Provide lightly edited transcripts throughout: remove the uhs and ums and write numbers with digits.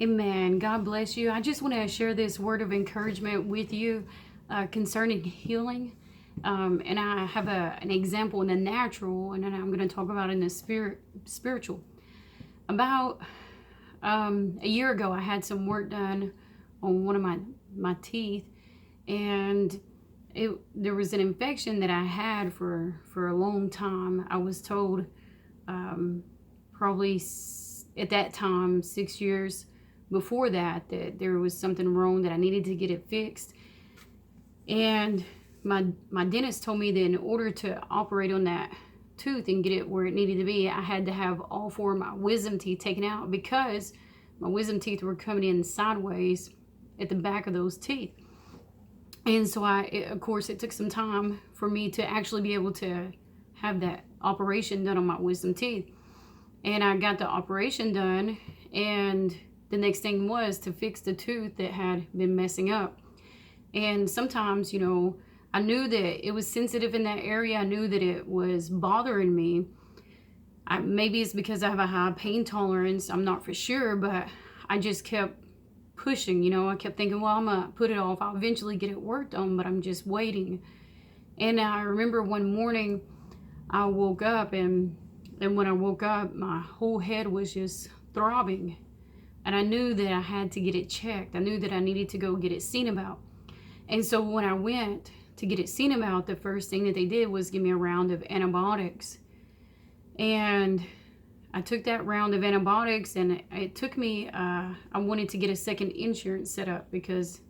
Amen. God bless you. I just want to share this word of encouragement with you concerning healing. And I have an example in the natural, and then I'm going to talk about in the spiritual. About a year ago, I had some work done on one of my teeth, and there was an infection that I had for a long time. I was told probably at that time 6 years before that there was something wrong, that I needed to get it fixed. And my dentist told me that in order to operate on that tooth and get it where it needed to be, I had to have all four of my wisdom teeth taken out, because my wisdom teeth were coming in sideways at the back of those teeth. And so of course, it took some time for me to actually be able to have that operation done on my wisdom teeth. And I got the operation done, and the next thing was to fix the tooth that had been messing up. And sometimes, I knew that it was sensitive in that area. I knew that it was bothering me. Maybe it's because I have a high pain tolerance. I'm not for sure, but I just kept pushing. I kept thinking, well, I'm going to put it off. I'll eventually get it worked on, but I'm just waiting. And I remember one morning I woke up, and when I woke up, my whole head was just throbbing. And I knew that I had to get it checked. I knew that I needed to go get it seen about. And so when I went to get it seen about, the first thing that they did was give me a round of antibiotics. And I took that round of antibiotics, and it took me, I wanted to get a second insurance set up because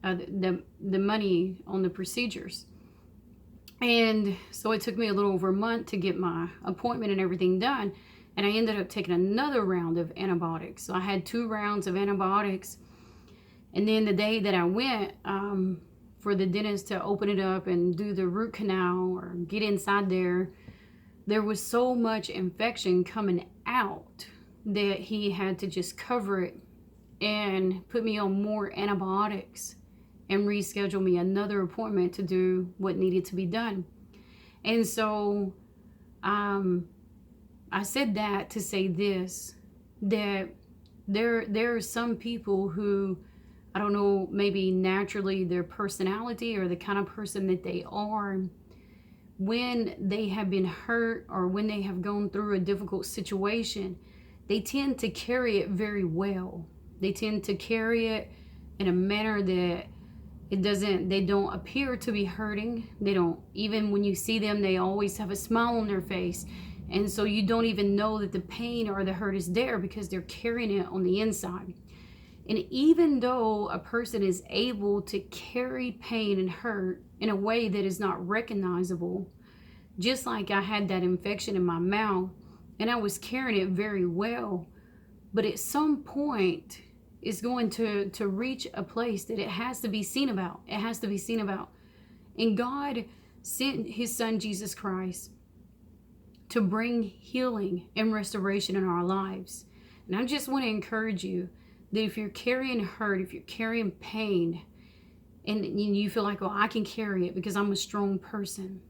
the money on the procedures. And so it took me a little over a month to get my appointment and everything done. And I ended up taking another round of antibiotics. So I had 2 rounds of antibiotics. And then the day that I went for the dentist to open it up and do the root canal or get inside there was so much infection coming out that he had to just cover it and put me on more antibiotics and reschedule me another appointment to do what needed to be done. And so I said that to say this, that there are some people who, I don't know, maybe naturally their personality or the kind of person that they are, when they have been hurt or when they have gone through a difficult situation, they tend to carry it very well. They tend to carry it in a manner that they don't appear to be hurting. They don't, even when you see them, they always have a smile on their face. And so you don't even know that the pain or the hurt is there because they're carrying it on the inside. And even though a person is able to carry pain and hurt in a way that is not recognizable, just like I had that infection in my mouth and I was carrying it very well, but at some point it's going to reach a place that it has to be seen about. It has to be seen about. And God sent his son, Jesus Christ, to bring healing and restoration in our lives. And I just want to encourage you that if you're carrying hurt, if you're carrying pain, and you feel like, oh, I can carry it because I'm a strong person,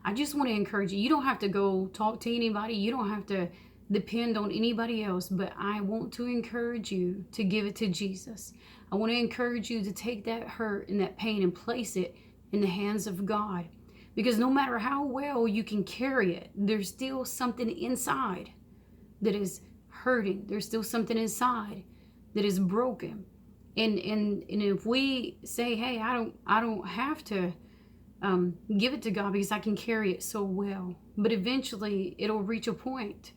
I just want to encourage you. You don't have to go talk to anybody. You don't have to depend on anybody else, but I want to encourage you to give it to Jesus. I want to encourage you to take that hurt and that pain and place it in the hands of God. Because no matter how well you can carry it, there's still something inside that is hurting. There's still something inside that is broken. And if we say, hey, I don't have to give it to God because I can carry it so well. But eventually it'll reach a point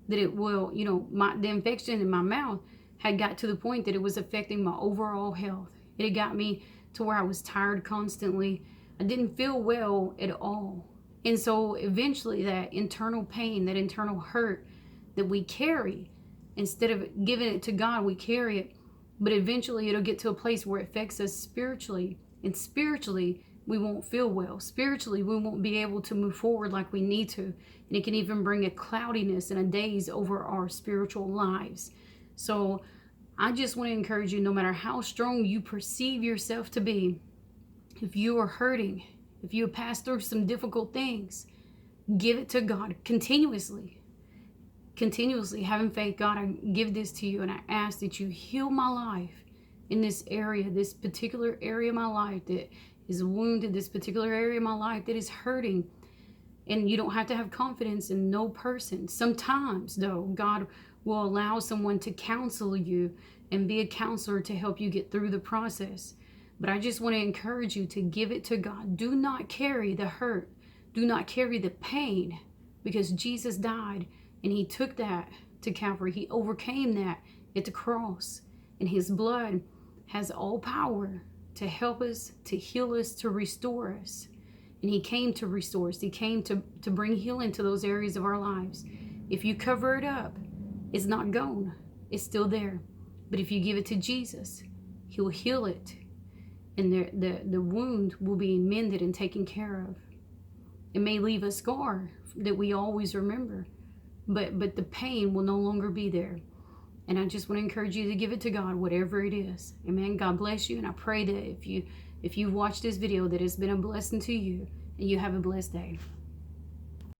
that it will, the infection in my mouth had got to the point that it was affecting my overall health. It had got me to where I was tired constantly. I didn't feel well at all. And so eventually that internal pain, that internal hurt that we carry, instead of giving it to God, we carry it. But eventually it'll get to a place where it affects us spiritually. And spiritually, we won't feel well. Spiritually, we won't be able to move forward like we need to. And it can even bring a cloudiness and a daze over our spiritual lives. So I just want to encourage you, no matter how strong you perceive yourself to be, if you are hurting, if you have passed through some difficult things, give it to God continuously. continuously having faith. God, I give this to you, and I ask that you heal my life in this area, this particular area of my life that is wounded, this particular area of my life that is hurting. And you don't have to have confidence in no person. Sometimes, though, God will allow someone to counsel you and be a counselor to help you get through the process. But I just want to encourage you to give it to God. Do not carry the hurt. Do not carry the pain, because Jesus died and he took that to Calvary. He overcame that at the cross. And his blood has all power to help us, to heal us, to restore us. And he came to restore us. He came to bring healing to those areas of our lives. If you cover it up, it's not gone. It's still there. But if you give it to Jesus, he'll heal it. And the wound will be mended and taken care of. It may leave a scar that we always remember, but the pain will no longer be there. And I just want to encourage you to give it to God, whatever it is. Amen. God bless you. And I pray that if you've watched this video, that it's been a blessing to you, and you have a blessed day.